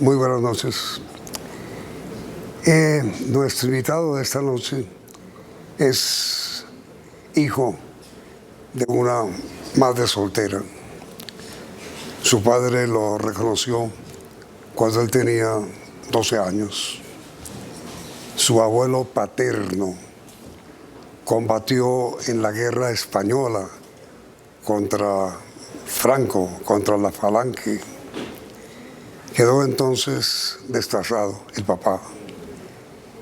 Muy buenas noches. Nuestro invitado de esta noche es hijo de una madre soltera. Su padre lo reconoció cuando él tenía 12 años. Su abuelo paterno combatió en la guerra española contra Franco, contra la Falange. Quedó entonces destazado el papá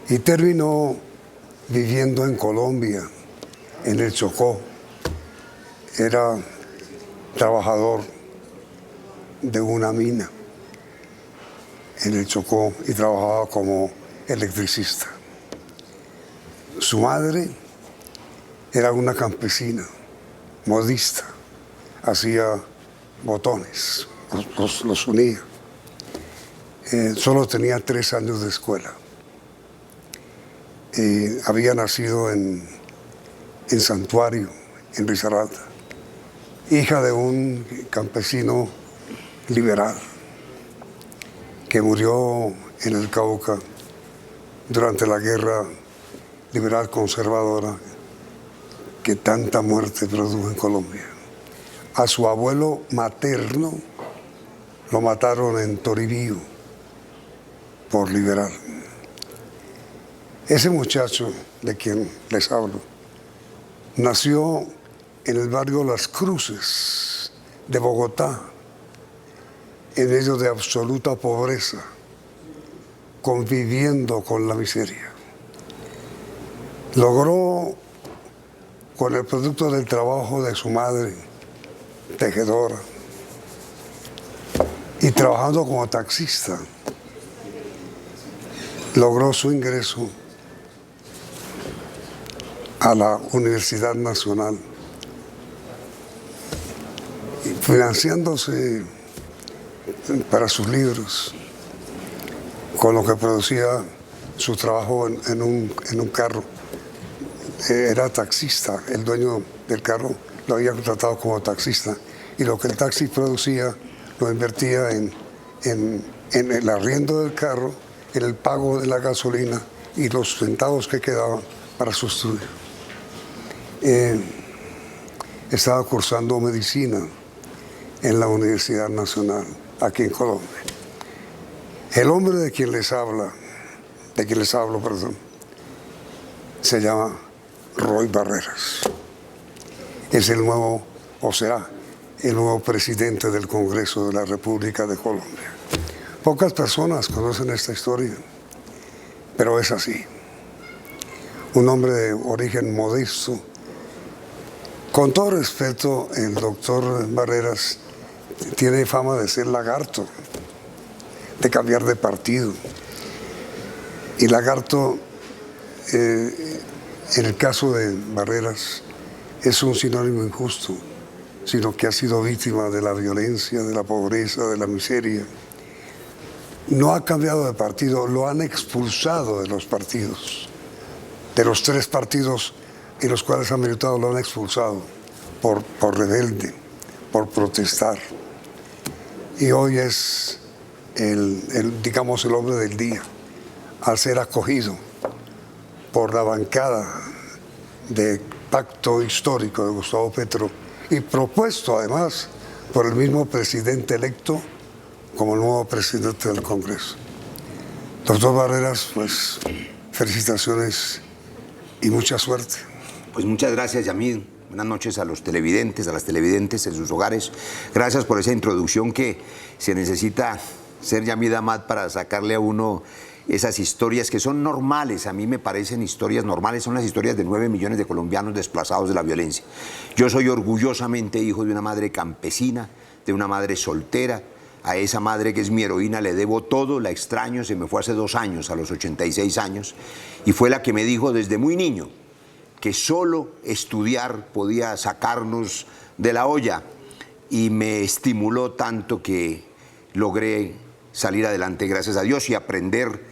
y terminó viviendo en Colombia, en el Chocó. Era trabajador de una mina en el Chocó y trabajaba como electricista. Su madre era una campesina, modista, hacía botones, los unía. Solo tenía 3 años de escuela. Había nacido en Santuario, en Risaralda, hija de un campesino liberal que murió en el Cauca durante la guerra liberal conservadora que tanta muerte produjo en Colombia. A su abuelo materno lo mataron en Toribío por liberal. Ese muchacho de quien les hablo nació en el barrio Las Cruces de Bogotá, en medio de absoluta pobreza, conviviendo con la miseria. Logró, con el producto del trabajo de su madre, tejedora, y trabajando como taxista, logró su ingreso a la Universidad Nacional, financiándose para sus libros con lo que producía su trabajo en un carro. Era taxista, el dueño del carro lo había contratado como taxista y lo que el taxi producía lo invertía en el arriendo del carro, en el pago de la gasolina y los centavos que quedaban para su estudio. Estaba cursando medicina en la Universidad Nacional, aquí en Colombia. El hombre de quien les hablo, se llama Roy Barreras. Es el nuevo, o será, el nuevo presidente del Congreso de la República de Colombia. Pocas personas conocen esta historia, pero es así. Un hombre de origen modesto. Con todo respeto, el doctor Barreras tiene fama de ser lagarto, de cambiar de partido. Y lagarto, en el caso de Barreras, es un sinónimo injusto, sino que ha sido víctima de la violencia, de la pobreza, de la miseria. No ha cambiado de partido, lo han expulsado de los partidos. De los 3 partidos en los cuales ha militado lo han expulsado por rebelde, por protestar. Y hoy es digamos, el hombre del día, al ser acogido por la bancada de Pacto Histórico de Gustavo Petro y propuesto además por el mismo presidente electo como el nuevo presidente del Congreso. Doctor Barreras, pues felicitaciones y mucha suerte. Pues muchas gracias, Yamid. Buenas noches a los televidentes, a las televidentes en sus hogares. Gracias por esa introducción que se necesita ser Yamid Amad para sacarle a uno esas historias que son normales. A mí me parecen historias normales, son las historias de 9 millones de colombianos desplazados de la violencia. Yo soy orgullosamente hijo de una madre campesina, de una madre soltera. A esa madre que es mi heroína le debo todo, la extraño, se me fue hace 2 años, a los 86 años, y fue la que me dijo desde muy niño que solo estudiar podía sacarnos de la olla, y me estimuló tanto que logré salir adelante, gracias a Dios, y aprender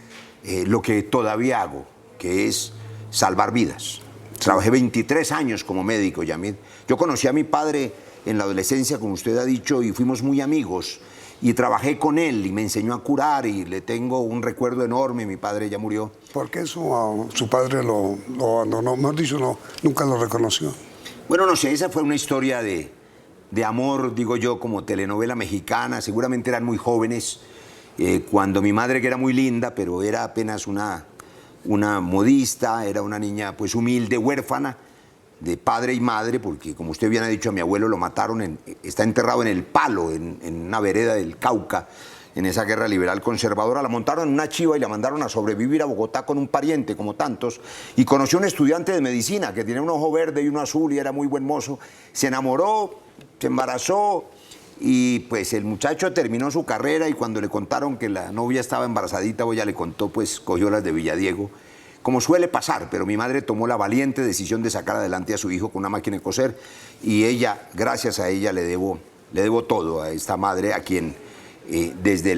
lo que todavía hago, que es salvar vidas. Trabajé 23 años como médico, Yamid. Yo conocí a mi padre en la adolescencia, como usted ha dicho, y fuimos muy amigos. y trabajé con él y me enseñó a curar y le tengo un recuerdo enorme. Mi padre ya murió. ¿Por qué su padre lo abandonó? Mejor dicho, nunca lo reconoció. Bueno, no sé, esa fue una historia de amor, digo yo, como telenovela mexicana. Seguramente eran muy jóvenes cuando mi madre, que era muy linda, pero era apenas una modista, era una niña pues humilde, huérfana, de padre y madre, porque como usted bien ha dicho, a mi abuelo lo mataron, está enterrado en El Palo, en una vereda del Cauca, en esa guerra liberal conservadora. La montaron en una chiva y la mandaron a sobrevivir a Bogotá con un pariente, como tantos, y conoció a un estudiante de medicina que tenía un ojo verde y uno azul y era muy buen mozo. Se enamoró, se embarazó y pues el muchacho terminó su carrera, y cuando le contaron que la novia estaba embarazadita, o ella le contó, pues cogió las de Villadiego, como suele pasar. Pero mi madre tomó la valiente decisión de sacar adelante a su hijo con una máquina de coser, y ella, gracias a ella, le debo todo a esta madre, a quien desde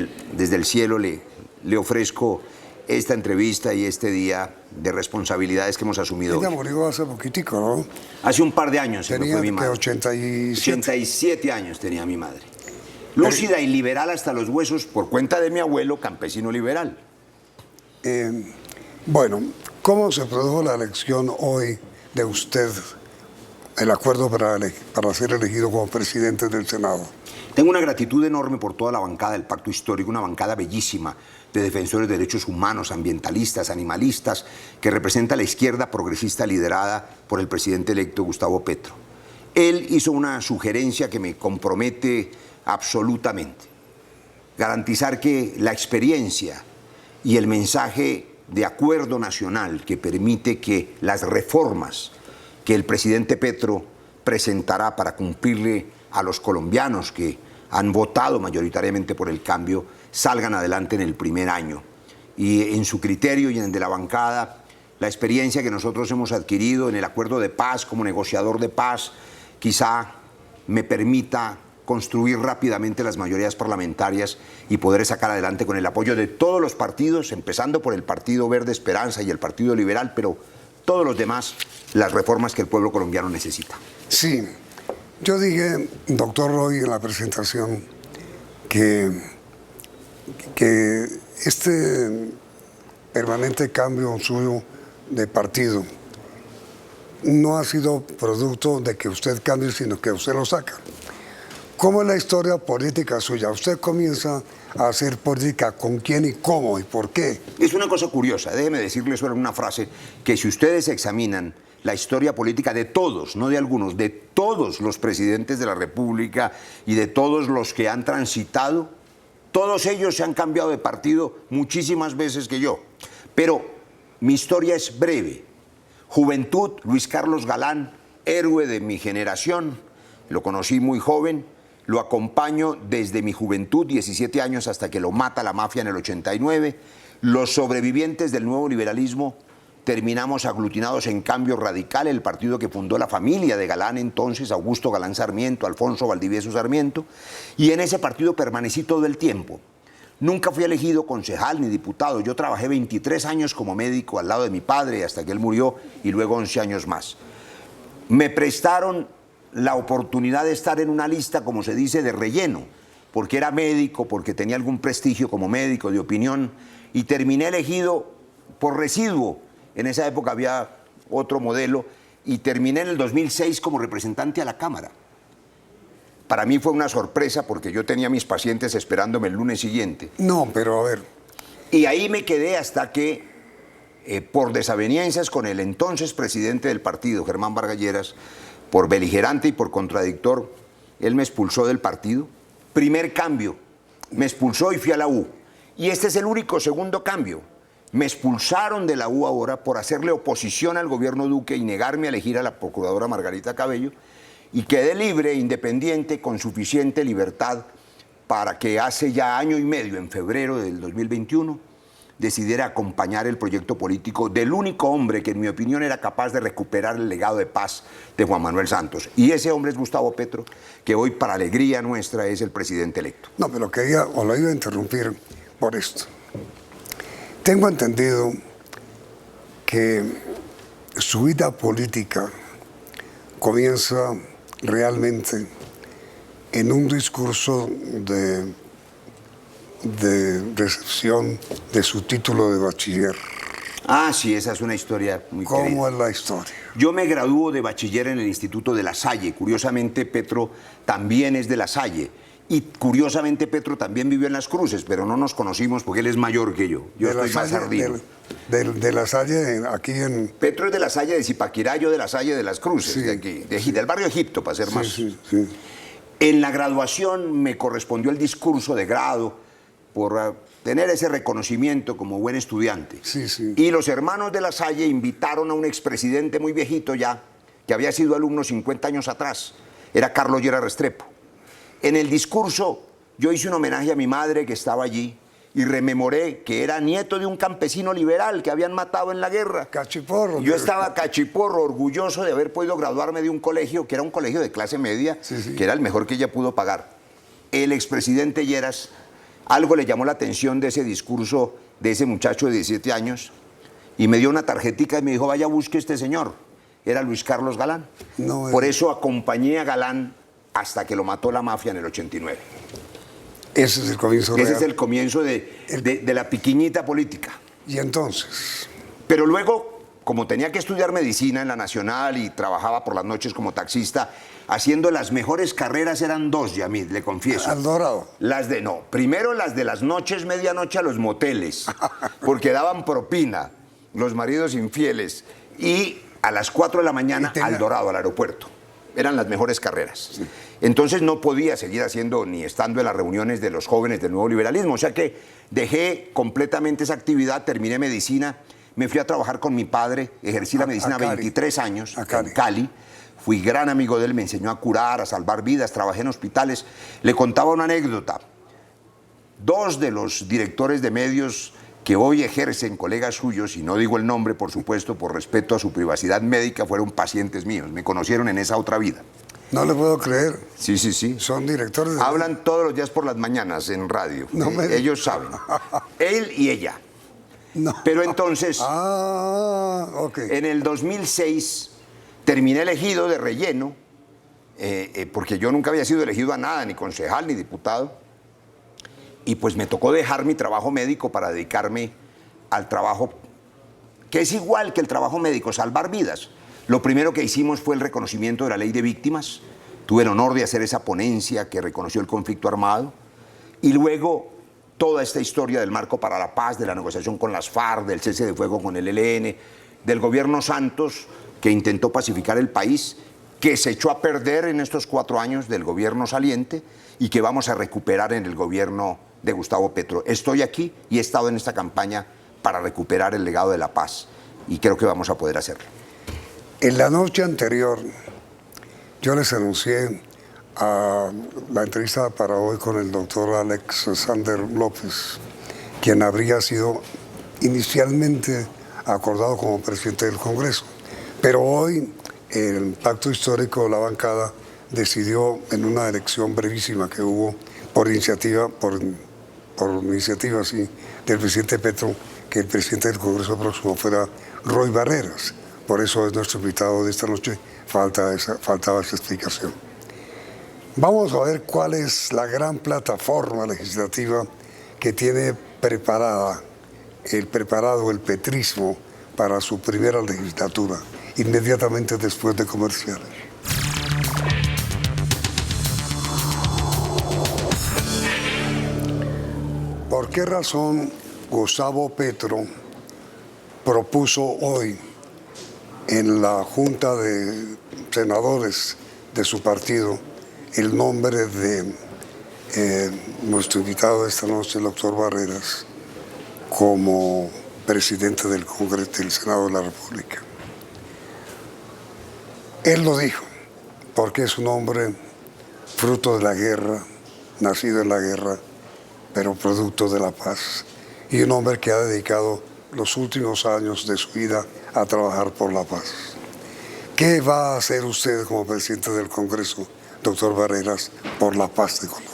el cielo le ofrezco esta entrevista y este día de responsabilidades que hemos asumido Ella hoy. murió hace poquitico, ¿no? Hace un par de años se me Tenía fue mi madre. 87. 87 años tenía mi madre. Lúcida y liberal hasta los huesos por cuenta de mi abuelo, campesino liberal. Bueno, ¿cómo se produjo la elección hoy de usted, el acuerdo para ser elegido como presidente del Senado? Tengo una gratitud enorme por toda la bancada del Pacto Histórico, una bancada bellísima de defensores de derechos humanos, ambientalistas, animalistas, que representa a la izquierda progresista liderada por el presidente electo Gustavo Petro. Él hizo una sugerencia que me compromete absolutamente: garantizar que la experiencia y el mensaje de acuerdo nacional que permite que las reformas que el presidente Petro presentará para cumplirle a los colombianos que han votado mayoritariamente por el cambio salgan adelante en el primer año. Y en su criterio y en el de la bancada, la experiencia que nosotros hemos adquirido en el acuerdo de paz como negociador de paz quizá me permita construir rápidamente las mayorías parlamentarias y poder sacar adelante, con el apoyo de todos los partidos, empezando por el Partido Verde Esperanza y el Partido Liberal, pero todos los demás, las reformas que el pueblo colombiano necesita. Sí, yo dije, doctor Roy, en la presentación, que este permanente cambio suyo de partido no ha sido producto de que usted cambie, sino que usted lo saca. ¿Cómo es la historia política suya? Usted comienza a hacer política, ¿con quién y cómo y por qué? Es una cosa curiosa, déjeme decirle solo una frase, que si ustedes examinan la historia política de todos, no de algunos, de todos los presidentes de la República y de todos los que han transitado, todos ellos se han cambiado de partido muchísimas veces que yo. Pero mi historia es breve. Juventud, Luis Carlos Galán, héroe de mi generación, lo conocí muy joven. Lo acompaño desde mi juventud, 17 años, hasta que lo mata la mafia en el 89. Los sobrevivientes del nuevo liberalismo terminamos aglutinados en Cambio Radical, el partido que fundó la familia de Galán entonces, Augusto Galán Sarmiento, Alfonso Valdivieso Sarmiento, y en ese partido permanecí todo el tiempo. Nunca fui elegido concejal ni diputado. Yo trabajé 23 años como médico al lado de mi padre hasta que él murió, y luego 11 años más. Me prestaron la oportunidad de estar en una lista, como se dice, de relleno, porque era médico, porque tenía algún prestigio como médico de opinión, y terminé elegido por residuo. En esa época había otro modelo, y terminé en el 2006 como representante a la Cámara. Para mí fue una sorpresa porque yo tenía a mis pacientes esperándome el lunes siguiente. No, pero a ver. Y ahí me quedé hasta que, por desavenencias con el entonces presidente del partido, Germán Vargas Lleras, por beligerante y por contradictor, él me expulsó del partido. Primer cambio, me expulsó y fui a la U. Y este es el único segundo cambio. Me expulsaron de la U ahora por hacerle oposición al gobierno Duque y negarme a elegir a la procuradora Margarita Cabello, y quedé libre, independiente, con suficiente libertad para que hace ya año y medio, en febrero del 2021, decidiera acompañar el proyecto político del único hombre que en mi opinión era capaz de recuperar el legado de paz de Juan Manuel Santos. Y ese hombre es Gustavo Petro, que hoy, para alegría nuestra, es el presidente electo. No, pero quería, o lo iba a interrumpir por esto. Tengo entendido que su vida política comienza realmente en un discurso de de recepción de su título de bachiller. Ah, sí, esa es una historia muy ¿Cómo querida. es la historia? Yo me graduó de bachiller en el Instituto de La Salle. Curiosamente, Petro también es de La Salle. Y curiosamente, Petro también vivió en Las Cruces, pero no nos conocimos porque él es mayor que yo. Yo estoy más ardido. De La Salle, aquí en... Petro es de La Salle de Zipaquirá, yo de La Salle de Las Cruces, Sí. de aquí, del barrio Egipto, para ser más. Sí, sí. En la graduación me correspondió el discurso de grado por tener ese reconocimiento como buen estudiante. Sí, sí. Y los hermanos de La Salle invitaron a un expresidente muy viejito ya, que había sido alumno 50 años atrás. Era Carlos Lleras Restrepo. En el discurso yo hice un homenaje a mi madre que estaba allí y rememoré que era nieto de un campesino liberal que habían matado en la guerra. Cachiporro. Yo estaba cachiporro, orgulloso de haber podido graduarme de un colegio que era un colegio de clase media, Sí. que era el mejor que ella pudo pagar. El expresidente Lleras, algo le llamó la atención de ese discurso de ese muchacho de 17 años y me dio una tarjetica y me dijo, vaya, busque a este señor. Era Luis Carlos Galán. No, Por eso acompañé a Galán hasta que lo mató la mafia en el 89. Ese es el comienzo Ese real. es el comienzo de la piquiñita política. Y entonces, Pero luego, como tenía que estudiar medicina en la Nacional y trabajaba por las noches como taxista, haciendo las mejores carreras eran dos, Yamid, le confieso. al Dorado. Primero las de las noches, medianoche a los moteles, porque daban propina, los maridos infieles, y a las 4 de la mañana al Dorado, al aeropuerto. Eran las mejores carreras. Sí. Entonces no podía seguir haciendo ni estando en las reuniones de los jóvenes del nuevo liberalismo. O sea que dejé completamente esa actividad, terminé medicina, me fui a trabajar con mi padre, ejercí la medicina 23 años en Cali. Fui gran amigo de él, me enseñó a curar, a salvar vidas, trabajé en hospitales. Le contaba una anécdota. Dos de los directores de medios que hoy ejercen, colegas suyos, y no digo el nombre, por supuesto, por respeto a su privacidad médica, fueron pacientes míos, me conocieron en esa otra vida. No le puedo creer. Sí, sí, sí. Son directores de... Hablan todos los días por las mañanas en radio. No me- Ellos saben. Él y ella. No. Pero entonces, Ok. en el 2006, terminé elegido de relleno, porque yo nunca había sido elegido a nada, ni concejal, ni diputado. Y pues me tocó dejar mi trabajo médico para dedicarme al trabajo que es igual que el trabajo médico, salvar vidas. Lo primero que hicimos fue el reconocimiento de la ley de víctimas. Tuve el honor de hacer esa ponencia que reconoció el conflicto armado. Y luego toda esta historia del marco para la paz, de la negociación con las FARC, del cese de fuego con el ELN, del gobierno Santos, que intentó pacificar el país, que se echó a perder en estos 4 años del gobierno saliente y que vamos a recuperar en el gobierno de Gustavo Petro. Estoy aquí y he estado en esta campaña para recuperar el legado de la paz y creo que vamos a poder hacerlo. En la noche anterior, yo les anuncié a la entrevista para hoy con el doctor Alex Sander López, quien habría sido inicialmente acordado como presidente del Congreso. Pero hoy el pacto histórico de la bancada decidió en una elección brevísima que hubo por iniciativa, sí, del presidente Petro, que el presidente del Congreso próximo fuera Roy Barreras. Por eso es nuestro invitado de esta noche, faltaba esa explicación. Vamos a ver cuál es la gran plataforma legislativa que tiene preparado el petrismo para su primera legislatura, inmediatamente después de comerciales. ¿Por qué razón Gustavo Petro propuso hoy en la Junta de Senadores de su partido el nombre de nuestro invitado de esta noche, el doctor Barreras, como presidente del Congreso del Senado de la República? Él lo dijo, porque es un hombre fruto de la guerra, nacido en la guerra, pero producto de la paz, y un hombre que ha dedicado los últimos años de su vida a trabajar por la paz. ¿Qué va a hacer usted como presidente del Congreso, doctor Barreras, por la paz de Colombia?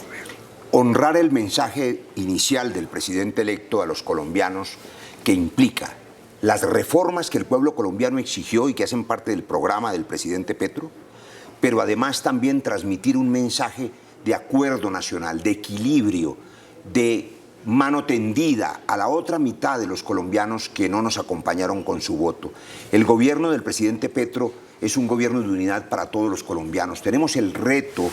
Honrar el mensaje inicial del presidente electo a los colombianos, que implica las reformas que el pueblo colombiano exigió y que hacen parte del programa del presidente Petro, pero además también transmitir un mensaje de acuerdo nacional, de equilibrio, de mano tendida a la otra mitad de los colombianos que no nos acompañaron con su voto. El gobierno del presidente Petro es un gobierno de unidad para todos los colombianos. Tenemos el reto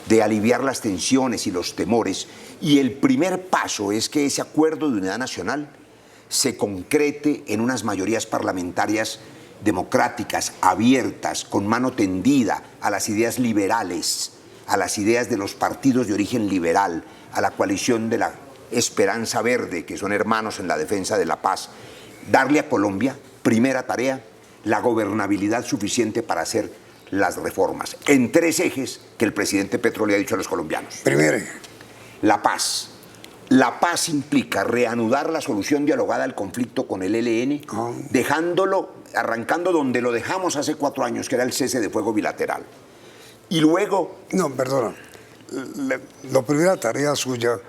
de aliviar las tensiones y los temores, y el primer paso es que ese acuerdo de unidad nacional se concrete en unas mayorías parlamentarias democráticas, abiertas, con mano tendida a las ideas liberales, a las ideas de los partidos de origen liberal, a la coalición de la Esperanza Verde, que son hermanos en la defensa de la paz. Darle a Colombia, primera tarea, la gobernabilidad suficiente para hacer las reformas, en 3 ejes que el presidente Petro le ha dicho a los colombianos. Primero, la paz. La paz implica reanudar la solución dialogada al conflicto con el ELN, arrancando donde lo dejamos hace 4 años, que era el cese de fuego bilateral. Y luego... No, perdona. La primera tarea suya,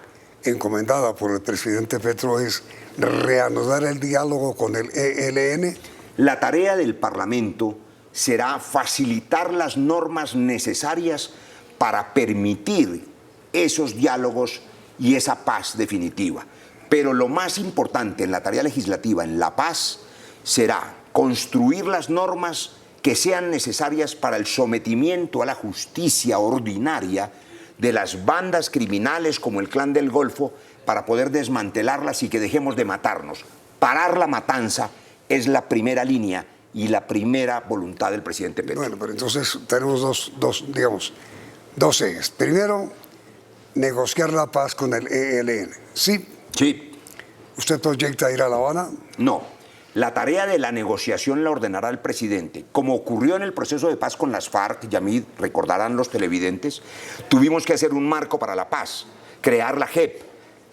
encomendada por el presidente Petro, es reanudar el diálogo con el ELN. La tarea del Parlamento será facilitar las normas necesarias para permitir esos diálogos y esa paz definitiva. Pero lo más importante en la tarea legislativa, en la paz, será construir las normas que sean necesarias para el sometimiento a la justicia ordinaria de las bandas criminales como el Clan del Golfo, para poder desmantelarlas y que dejemos de matarnos. Parar la matanza es la primera línea y la primera voluntad del presidente Petro. Bueno, pero entonces tenemos dos ejes. Primero, negociar la paz con el ELN. ¿Sí? Sí. ¿Usted proyecta ir a La Habana? No. La tarea de la negociación la ordenará el presidente. Como ocurrió en el proceso de paz con las FARC, Yamid, recordarán los televidentes, tuvimos que hacer un marco para la paz, crear la JEP,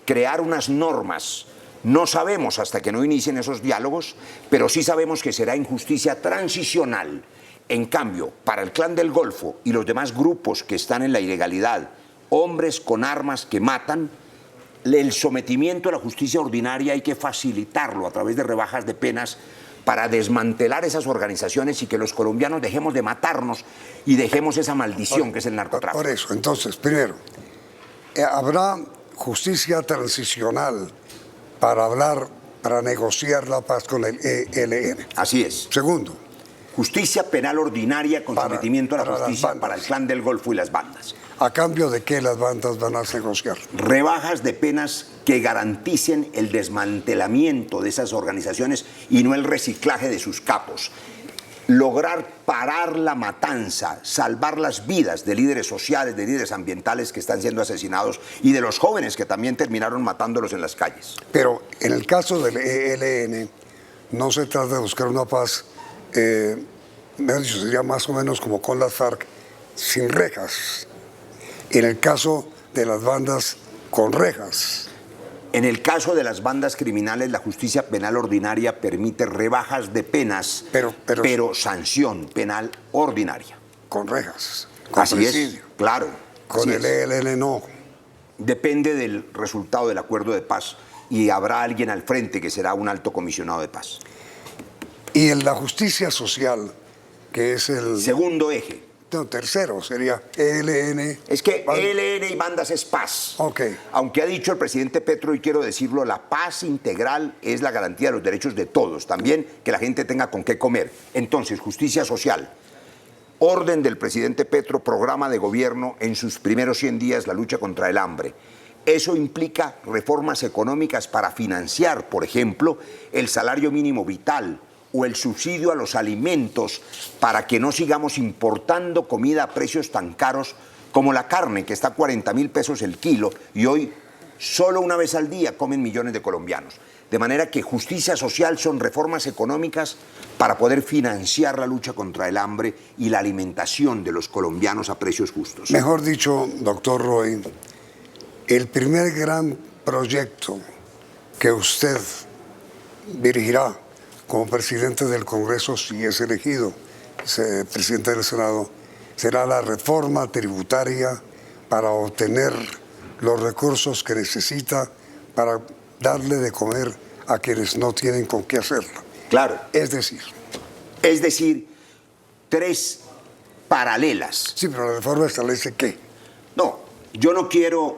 crear unas normas. No sabemos hasta que no inicien esos diálogos, pero sí sabemos que será injusticia transicional. En cambio, para el Clan del Golfo y los demás grupos que están en la ilegalidad, hombres con armas que matan, el sometimiento a la justicia ordinaria hay que facilitarlo a través de rebajas de penas para desmantelar esas organizaciones y que los colombianos dejemos de matarnos y dejemos esa maldición que es el narcotráfico. Por eso, entonces, primero, ¿habrá justicia transicional para negociar la paz con el ELN? Así es. Segundo, justicia penal ordinaria con sometimiento a la justicia para el Clan del Golfo y las bandas. ¿A cambio de qué las bandas van a negociar? Rebajas de penas que garanticen el desmantelamiento de esas organizaciones y no el reciclaje de sus capos. Lograr parar la matanza, salvar las vidas de líderes sociales, de líderes ambientales que están siendo asesinados y de los jóvenes que también terminaron matándolos en las calles. Pero en el caso del ELN, no se trata de buscar una paz, mejor dicho, sería más o menos como con las FARC, sin rejas. En el caso de las bandas, con rejas. En el caso de las bandas criminales, la justicia penal ordinaria permite rebajas de penas, pero sanción penal ordinaria. Con rejas. Con Así presidio. es, claro. Con el ELN no. Depende del resultado del acuerdo de paz y habrá alguien al frente que será un alto comisionado de paz. Y en la justicia social, que es el... Segundo eje. No, tercero sería ELN. Es que ELN y bandas es paz. Ok. Aunque ha dicho el presidente Petro, y quiero decirlo, la paz integral es la garantía de los derechos de todos. También que la gente tenga con qué comer. Entonces, justicia social. Orden del presidente Petro, programa de gobierno en sus primeros 100 días, la lucha contra el hambre. Eso implica reformas económicas para financiar, por ejemplo, el salario mínimo vital o el subsidio a los alimentos para que no sigamos importando comida a precios tan caros como la carne, que está a 40.000 pesos el kilo y hoy solo una vez al día comen millones de colombianos. De manera que justicia social son reformas económicas para poder financiar la lucha contra el hambre y la alimentación de los colombianos a precios justos. Mejor dicho, doctor Roy, el primer gran proyecto que usted dirigirá como presidente del Congreso, si es elegido presidente del Senado, será la reforma tributaria para obtener los recursos que necesita para darle de comer a quienes no tienen con qué hacerlo. Claro. Es decir, 3 paralelas. Sí, pero la reforma establece qué. No, yo no quiero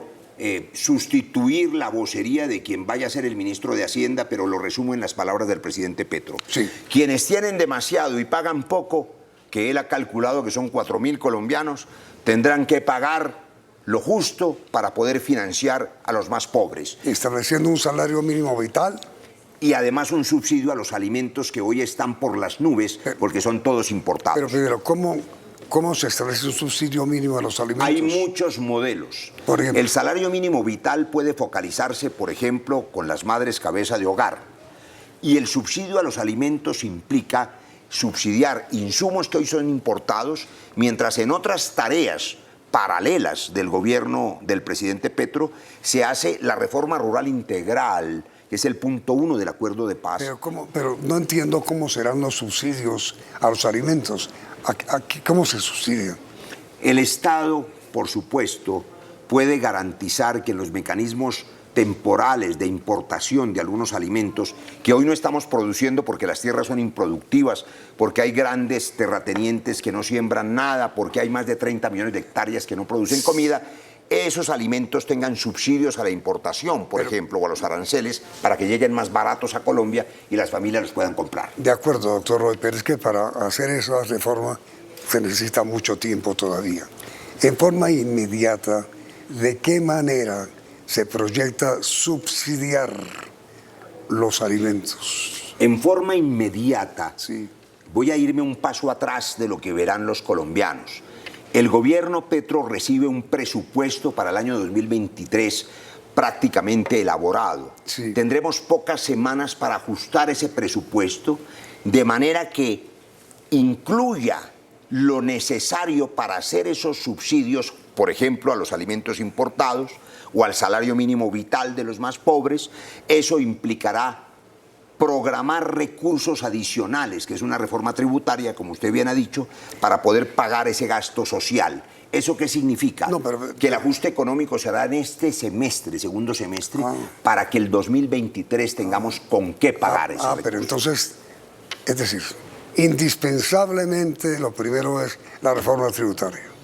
sustituir la vocería de quien vaya a ser el ministro de Hacienda, pero lo resumo en las palabras del presidente Petro. Sí. Quienes tienen demasiado y pagan poco, que él ha calculado que son 4.000 colombianos, tendrán que pagar lo justo para poder financiar a los más pobres. Estableciendo un salario mínimo vital. Y además un subsidio a los alimentos que hoy están por las nubes porque son todos importados. Pero primero, ¿cómo se establece un subsidio mínimo a los alimentos? Hay muchos modelos. Por ejemplo, el salario mínimo vital puede focalizarse, por ejemplo, con las madres cabeza de hogar. Y el subsidio a los alimentos implica subsidiar insumos que hoy son importados, mientras en otras tareas paralelas del gobierno del presidente Petro se hace la reforma rural integral, que es el punto 1 del acuerdo de paz. Pero no entiendo cómo serán los subsidios a los alimentos. ¿Cómo se subsidia? El Estado, por supuesto, puede garantizar que los mecanismos temporales de importación de algunos alimentos que hoy no estamos produciendo porque las tierras son improductivas, porque hay grandes terratenientes que no siembran nada, porque hay más de 30 millones de hectáreas que no producen comida, esos alimentos tengan subsidios a la importación, por ejemplo, o a los aranceles, para que lleguen más baratos a Colombia y las familias los puedan comprar. De acuerdo, doctor Roy, pero es que para hacer esa reforma se necesita mucho tiempo todavía. En forma inmediata, ¿de qué manera se proyecta subsidiar los alimentos? En forma inmediata, sí. Voy a irme un paso atrás de lo que verán los colombianos. El gobierno Petro recibe un presupuesto para el año 2023 prácticamente elaborado. Sí. Tendremos pocas semanas para ajustar ese presupuesto de manera que incluya lo necesario para hacer esos subsidios, por ejemplo, a los alimentos importados o al salario mínimo vital de los más pobres. Eso implicará programar recursos adicionales, que es una reforma tributaria, como usted bien ha dicho, para poder pagar ese gasto social. ¿Eso qué significa? Que el ajuste económico se hará en este semestre, segundo semestre, para que el 2023 tengamos con qué pagar ese recurso. Pero entonces, es decir, indispensablemente lo primero es la reforma tributaria.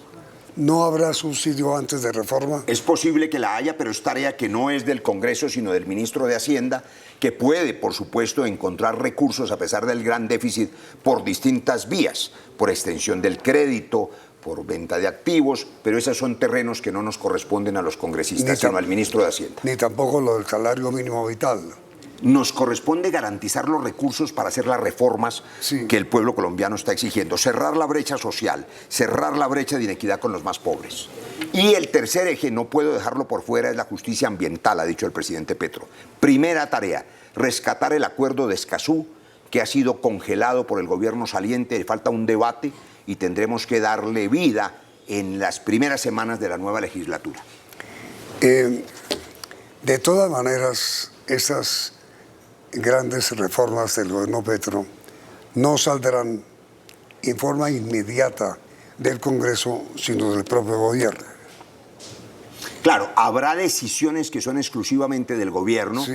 ¿No habrá subsidio antes de reforma? Es posible que la haya, pero es tarea que no es del Congreso, sino del ministro de Hacienda, que puede, por supuesto, encontrar recursos a pesar del gran déficit por distintas vías, por extensión del crédito, por venta de activos, pero esos son terrenos que no nos corresponden a los congresistas, sino al ministro de Hacienda. Ni tampoco lo del salario mínimo vital. Nos corresponde garantizar los recursos para hacer las reformas que el pueblo colombiano está exigiendo. Cerrar la brecha social, cerrar la brecha de inequidad con los más pobres. Y el tercer eje, no puedo dejarlo por fuera, es la justicia ambiental, ha dicho el presidente Petro. Primera tarea, rescatar el acuerdo de Escazú, que ha sido congelado por el gobierno saliente. Le falta un debate y tendremos que darle vida en las primeras semanas de la nueva legislatura. De todas maneras, esas grandes reformas del gobierno Petro no saldrán en forma inmediata del Congreso, sino del propio gobierno. Claro, habrá decisiones que son exclusivamente del gobierno,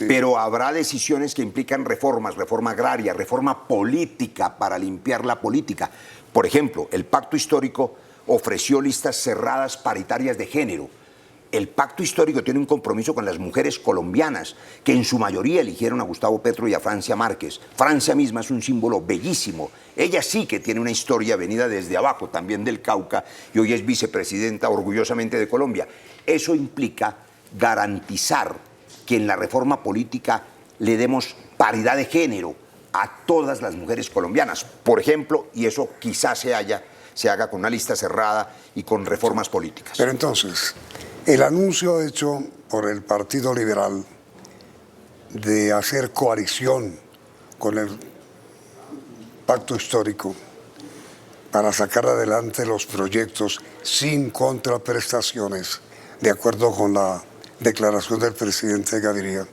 pero habrá decisiones que implican reformas, reforma agraria, reforma política para limpiar la política. Por ejemplo, el pacto histórico ofreció listas cerradas paritarias de género. El pacto histórico tiene un compromiso con las mujeres colombianas, que en su mayoría eligieron a Gustavo Petro y a Francia Márquez. Francia misma es un símbolo bellísimo. Ella sí que tiene una historia venida desde abajo, también del Cauca, y hoy es vicepresidenta orgullosamente de Colombia. Eso implica garantizar que en la reforma política le demos paridad de género a todas las mujeres colombianas. Por ejemplo, y eso quizás se haga con una lista cerrada y con reformas políticas. Pero entonces, el anuncio hecho por el Partido Liberal de hacer coalición con el pacto histórico para sacar adelante los proyectos sin contraprestaciones, de acuerdo con la declaración del presidente Gaviria,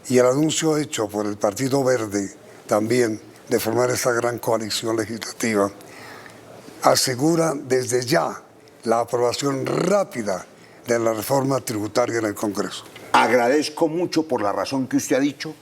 y el anuncio hecho por el Partido Verde también de formar esta gran coalición legislativa, asegura desde ya la aprobación rápida de la reforma tributaria en el Congreso. Agradezco mucho por la razón que usted ha dicho,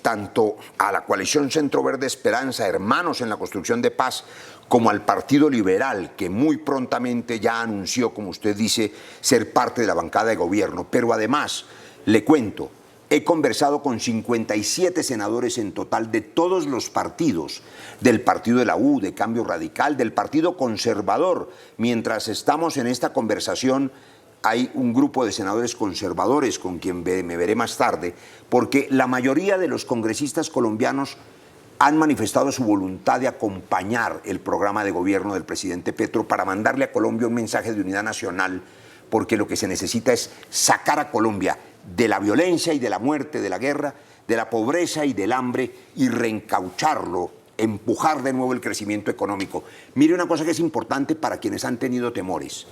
tanto a la coalición Centro Verde Esperanza, hermanos en la construcción de paz, como al Partido Liberal, que muy prontamente ya anunció, como usted dice, ser parte de la bancada de gobierno. Pero además, le cuento, he conversado con 57 senadores en total de todos los partidos, del partido de la U, de Cambio Radical, del Partido Conservador. Mientras estamos en esta conversación, hay un grupo de senadores conservadores con quien me veré más tarde, porque la mayoría de los congresistas colombianos han manifestado su voluntad de acompañar el programa de gobierno del presidente Petro para mandarle a Colombia un mensaje de unidad nacional, porque lo que se necesita es sacar a Colombia de la violencia y de la muerte, de la guerra, de la pobreza y del hambre y reencaucharlo, empujar de nuevo el crecimiento económico. Mire una cosa que es importante para quienes han tenido temores.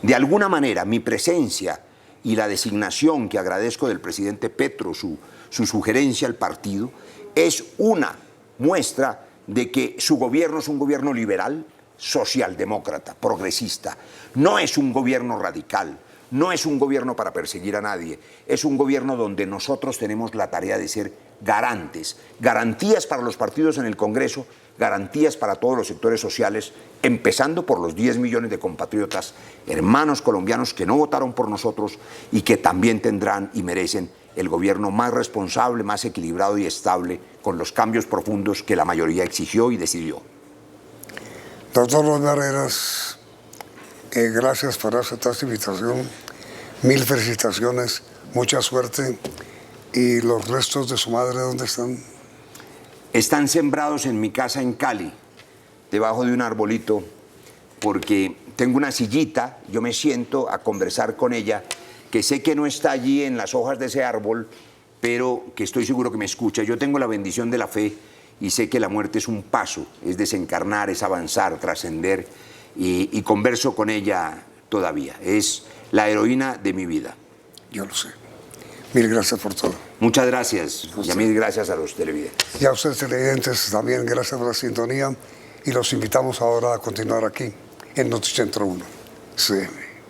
De alguna manera, mi presencia y la designación que agradezco del presidente Petro, su sugerencia al partido, es una muestra de que su gobierno es un gobierno liberal, socialdemócrata, progresista. No es un gobierno radical, no es un gobierno para perseguir a nadie, es un gobierno donde nosotros tenemos la tarea de ser garantes, garantías para los partidos en el Congreso, garantías para todos los sectores sociales, empezando por los 10 millones de compatriotas, hermanos colombianos que no votaron por nosotros y que también tendrán y merecen el gobierno más responsable, más equilibrado y estable, con los cambios profundos que la mayoría exigió y decidió. Doctor Roy Barreras, gracias por aceptar esta invitación. Mil felicitaciones, mucha suerte. ¿Y los restos de su madre dónde están? Están sembrados en mi casa en Cali, debajo de un arbolito, porque tengo una sillita, yo me siento a conversar con ella, que sé que no está allí en las hojas de ese árbol, pero que estoy seguro que me escucha. Yo tengo la bendición de la fe y sé que la muerte es un paso, es desencarnar, es avanzar, trascender, y converso con ella todavía. Es la heroína de mi vida. Yo lo sé. Mil gracias por todo. Muchas gracias, y a mil gracias a los televidentes. Y a ustedes televidentes también gracias por la sintonía y los invitamos ahora a continuar aquí en Noticentro 1 CM.